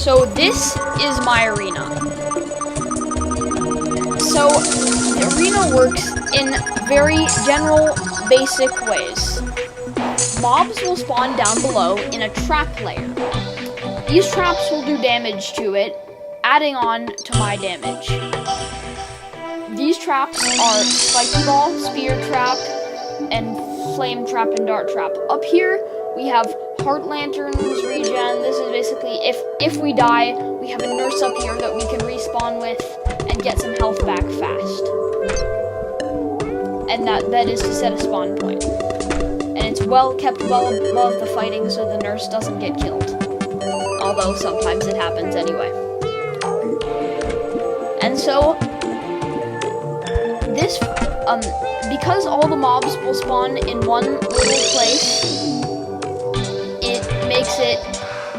So this is my arena. So the arena works in very general, basic ways. Mobs will spawn down below in a trap layer. These traps will do damage to it, adding on to my damage. These traps are Spiky Ball, Spear Trap, and Flame Trap and Dart Trap. Up here, we have Heart Lanterns regen. This is basically if we die, we have a nurse up here that we can respawn with and get some health back fast. And that is to set a spawn point. And it's kept well above the fighting so the nurse doesn't get killed. Although sometimes it happens anyway. And so this because all the mobs will spawn in one little place, it makes it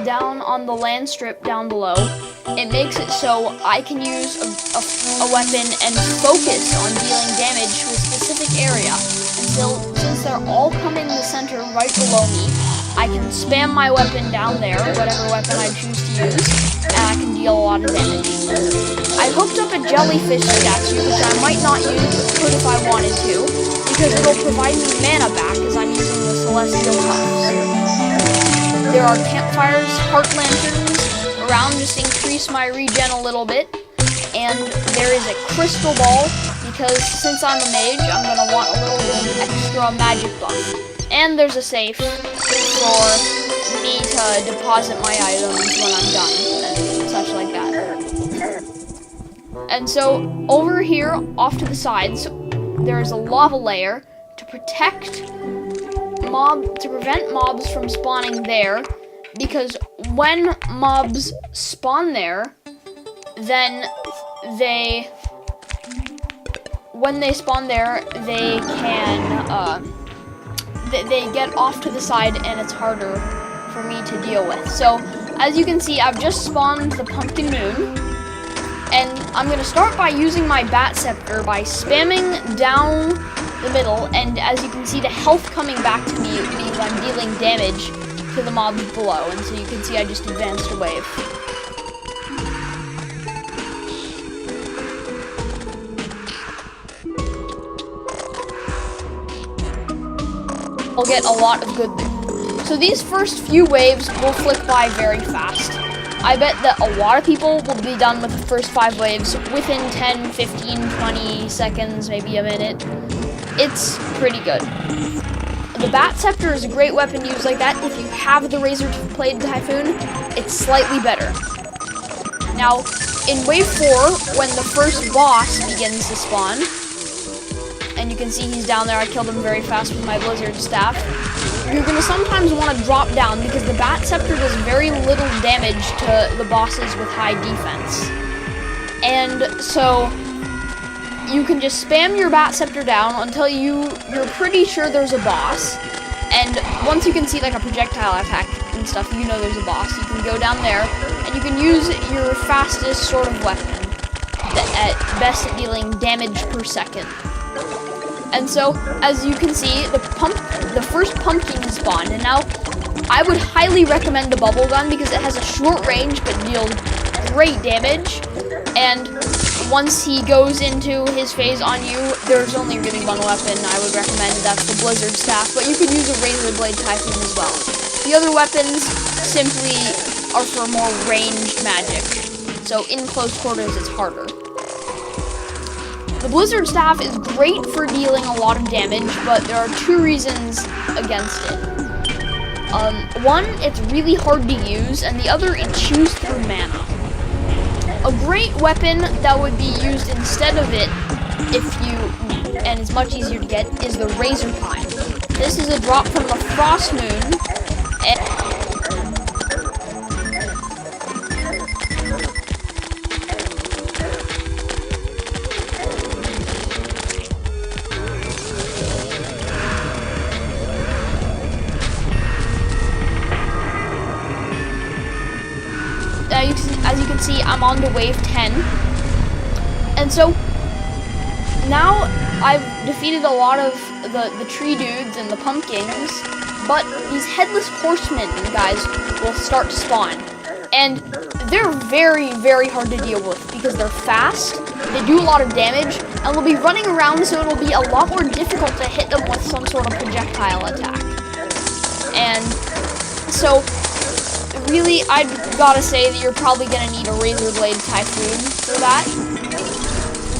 down on the land strip down below. It makes it so I can use a weapon and focus on dealing damage to a specific area. And so, since they're all coming in the center right below me, I can spam my weapon down there, whatever weapon I choose to use, and I can deal a lot of damage. I hooked up a jellyfish statue, which I might not use, but could if I wanted to, because it'll provide me mana back as I'm using the celestial cups. There are campfires, heart lanterns around just increase my regen a little bit, and there is a crystal ball, because since I'm a mage, I'm going to want a little bit of extra magic buff. And there's a safe for me to deposit my items when I'm done, and such like that. And so, over here, off to the sides, there's a lava layer to prevent mobs from spawning there, because when mobs spawn there, then when they spawn there, they can, they get off to the side and it's harder for me to deal with. So, as you can see, I've just spawned the Pumpkin Moon, and I'm going to start by using my Bat Scepter by spamming down the middle, and as you can see, the health coming back to me means I'm dealing damage to the mobs below, and so you can see I just advanced a wave. I'll get a lot of good. So these first few waves will flick by very fast. I bet that a lot of people will be done with the first 5 waves within 10, 15, 20 seconds, maybe a minute. It's pretty good. The Bat Scepter is a great weapon to use like that. If you have the Razor Blade Typhoon, it's slightly better. Now, in wave 4, when the first boss begins to spawn, and you can see he's down there, I killed him very fast with my Blizzard Staff, you're going to sometimes want to drop down because the Bat Scepter does very little damage to the bosses with high defense. And so you can just spam your Bat Scepter down until you're pretty sure there's a boss. And once you can see like a projectile attack and stuff, you know there's a boss. You can go down there and you can use your fastest sort of weapon at best at dealing damage per second. And so, as you can see, the first pumpkin has spawned, and now I would highly recommend the bubble gun because it has a short range but deals great damage. And once he goes into his phase on you, there's only really one weapon I would recommend. That's the Blizzard Staff, but you could use a Razor Blade Typhoon as well. The other weapons simply are for more ranged magic, so in close quarters it's harder. The Blizzard Staff is great for dealing a lot of damage, but there are 2 reasons against it. One, it's really hard to use, and the other, it chews through mana. A great weapon that would be used instead of it, and is much easier to get, is the Razor Pine. This is a drop from the Frost Moon, as you can see, I'm on to wave 10. And so, now I've defeated a lot of the tree dudes and the pumpkins, but these headless horsemen guys will start to spawn. And they're very, very hard to deal with because they're fast, they do a lot of damage, and they'll be running around, so it'll be a lot more difficult to hit them with some sort of projectile attack. And so, really, I've gotta say that you're probably gonna need a Razor Blade Typhoon for that,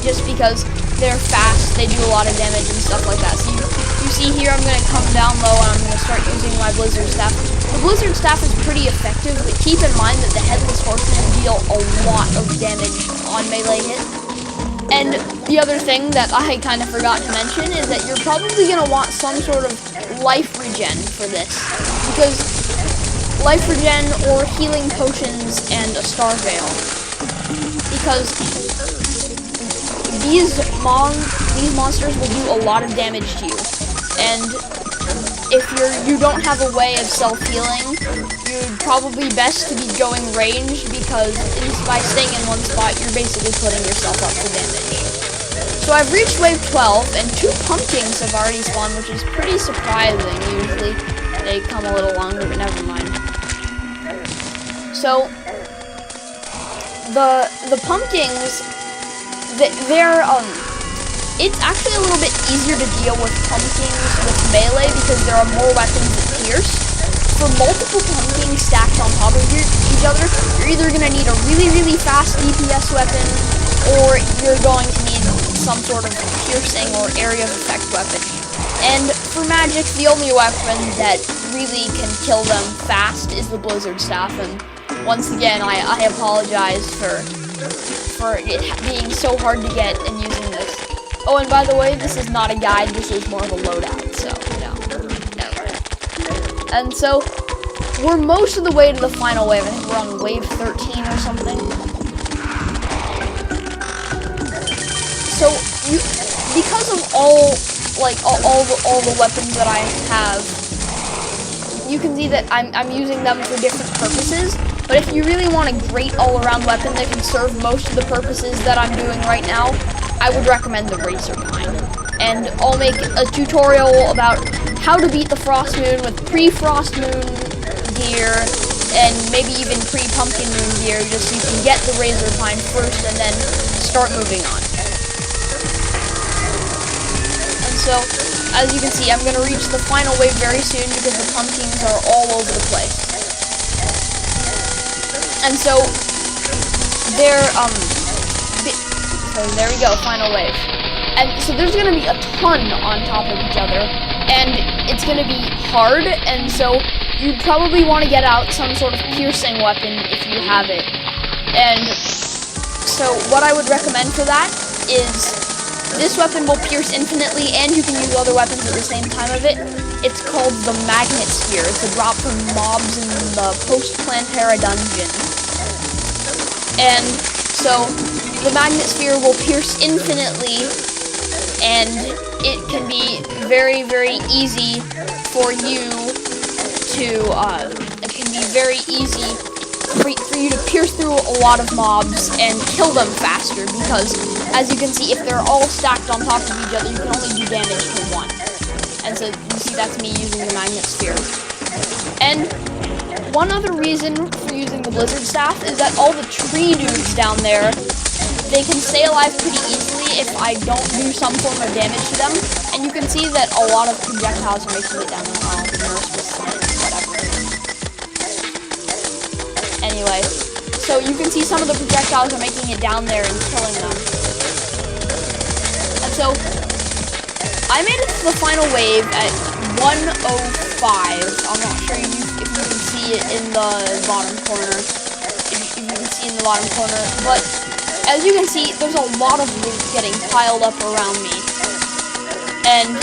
just because they're fast, they do a lot of damage and stuff like that. So you see here, I'm gonna come down low and I'm gonna start using my Blizzard Staff. The Blizzard Staff is pretty effective, but keep in mind that the Headless Horseman deal a lot of damage on melee hit. And the other thing that I kind of forgot to mention is that you're probably going to want some sort of life regen for this. Because life regen or healing potions and a Star Veil. Because these monsters will do a lot of damage to you. And if you don't have a way of self-healing, you're probably best to be going ranged, because by staying in one spot, you're basically putting yourself up for damage. So I've reached wave 12, and 2 pumpkins have already spawned, which is pretty surprising. Usually they come a little longer, but never mind. So the pumpkins, they're it's actually a little bit easier to deal with pumpkins with melee because there are more weapons that pierce. For multiple pumpkins stacked on top of each other, you're either going to need a really, really fast DPS weapon, or you're going to need some sort of piercing or area of effect weapon. And for magic, the only weapon that really can kill them fast is the Blizzard Staff. And once again, I apologize for it being so hard to get and using this. Oh, and by the way, this is not a guide, this is more of a loadout, so, no. And so, we're most of the way to the final wave. I think we're on wave 13 or something. So, because of all the weapons that I have, you can see that I'm using them for different purposes. But if you really want a great all-around weapon that can serve most of the purposes that I'm doing right now, I would recommend the Razor Pine. And I'll make a tutorial about how to beat the Frost Moon with pre-Frost Moon gear, and maybe even pre-Pumpkin Moon gear, just so you can get the Razor Pine first and then start moving on. And so, as you can see, I'm going to reach the final wave very soon because the pumpkins are all over the place. And so, so there we go, final wave. And so there's going to be a ton on top of each other, and it's going to be hard, and so you'd probably want to get out some sort of piercing weapon if you have it. And so what I would recommend for that is this weapon will pierce infinitely, and you can use other weapons at the same time of it. It's called the Magnet Sphere. It's a drop from mobs in the post-Plantera dungeon. And so the Magnet Sphere will pierce infinitely, and it can be very, very easy for you to, it can be very easy for you to pierce through a lot of mobs and kill them faster, because, as you can see, if they're all stacked on top of each other, you can only do damage to one. And so, you see, that's me using the Magnet Sphere. And one other reason for using the Blizzard Staff is that all the tree dudes down there, they can stay alive pretty easily if I don't do some form of damage to them. And you can see that a lot of projectiles are making it down the hall. The nurse was whatever. Anyway, so you can see some of the projectiles are making it down there and killing them. And so, I made it to the final wave at 105. I'm not sure if you can see it in the bottom corner. If you can see in the bottom corner, but as you can see, there's a lot of loot getting piled up around me. And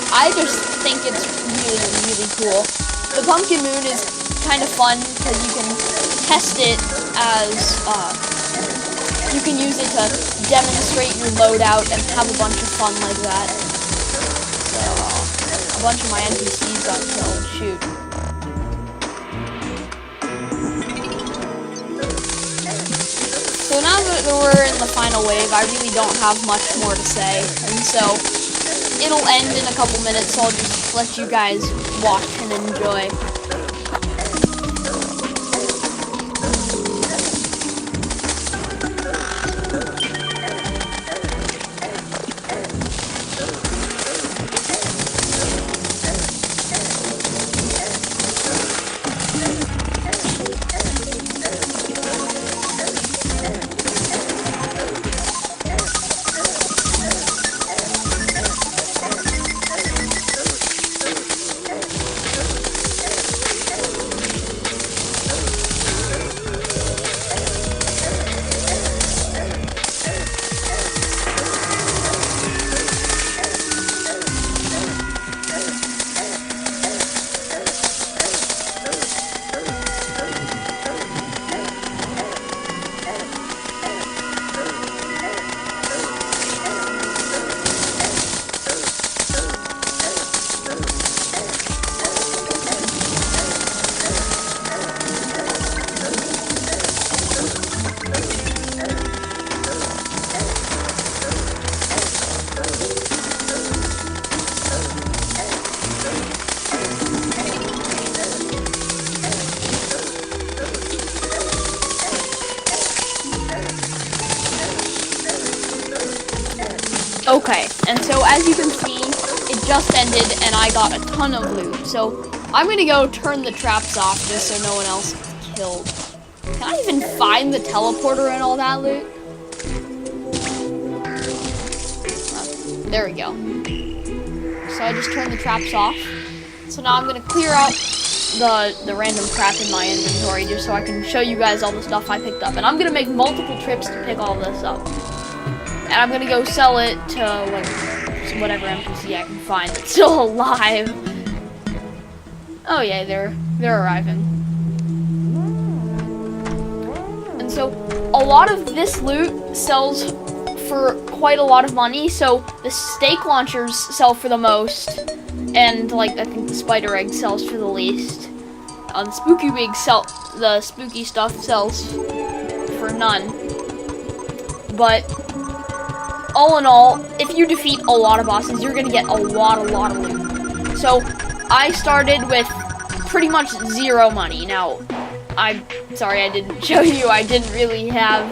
I just think it's really, really cool. The Pumpkin Moon is kind of fun because you can test it as, you can use it to demonstrate your loadout and have a bunch of fun like that. So, a bunch of my NPCs got killed. Shoot. So now that we're in the final wave, I really don't have much more to say, and so it'll end in a couple minutes, so I'll just let you guys watch and enjoy. Okay, and so as you can see, it just ended and I got a ton of loot. So I'm gonna go turn the traps off just so no one else gets killed. Can I even find the teleporter and all that loot? Oh, there we go. So I just turned the traps off. So now I'm gonna clear out the random crap in my inventory just so I can show you guys all the stuff I picked up. And I'm gonna make multiple trips to pick all this up. And I'm gonna go sell it to like whatever NPC I can find that's still alive. Oh yeah, they're arriving. And so a lot of this loot sells for quite a lot of money. So the stake launchers sell for the most, and like I think the spider egg sells for the least. The spooky wigs the spooky stuff sells for none. But all in all, if you defeat a lot of bosses, you're gonna get a lot of loot. So I started with pretty much 0 money. Now, I'm sorry I didn't show you. I didn't really have,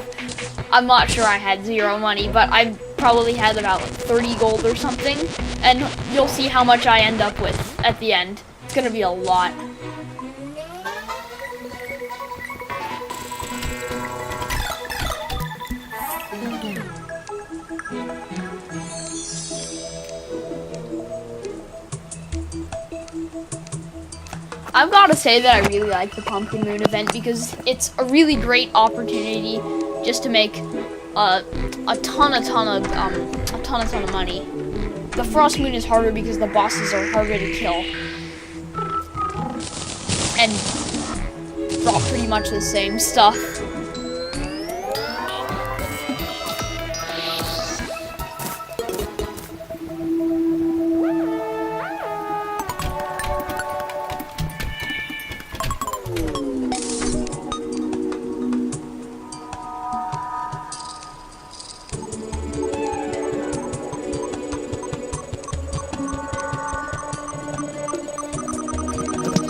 I'm not sure I had 0 money, but I probably had about like 30 gold or something. And you'll see how much I end up with at the end. It's gonna be a lot. I've got to say that I really like the Pumpkin Moon event because it's a really great opportunity just to make a ton of money. The Frost Moon is harder because the bosses are harder to kill and drop pretty much the same stuff.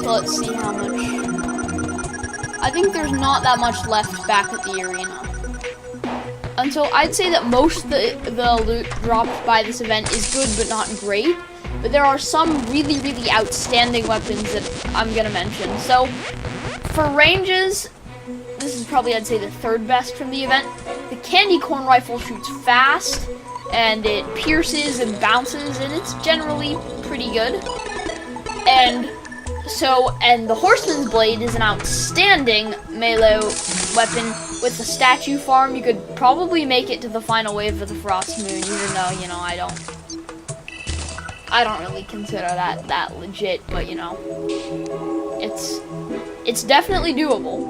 Let's see how much. I think there's not that much left back at the arena. And so I'd say that most of the loot dropped by this event is good but not great. But there are some really, really outstanding weapons that I'm gonna mention. So for ranges, this is probably I'd say the 3rd best from the event. The candy corn rifle shoots fast and it pierces and bounces and it's generally pretty good. And the Horseman's Blade is an outstanding melee weapon. With the statue farm, you could probably make it to the final wave of the Frost Moon, even though, you know, I don't really consider that legit, but you know, it's definitely doable.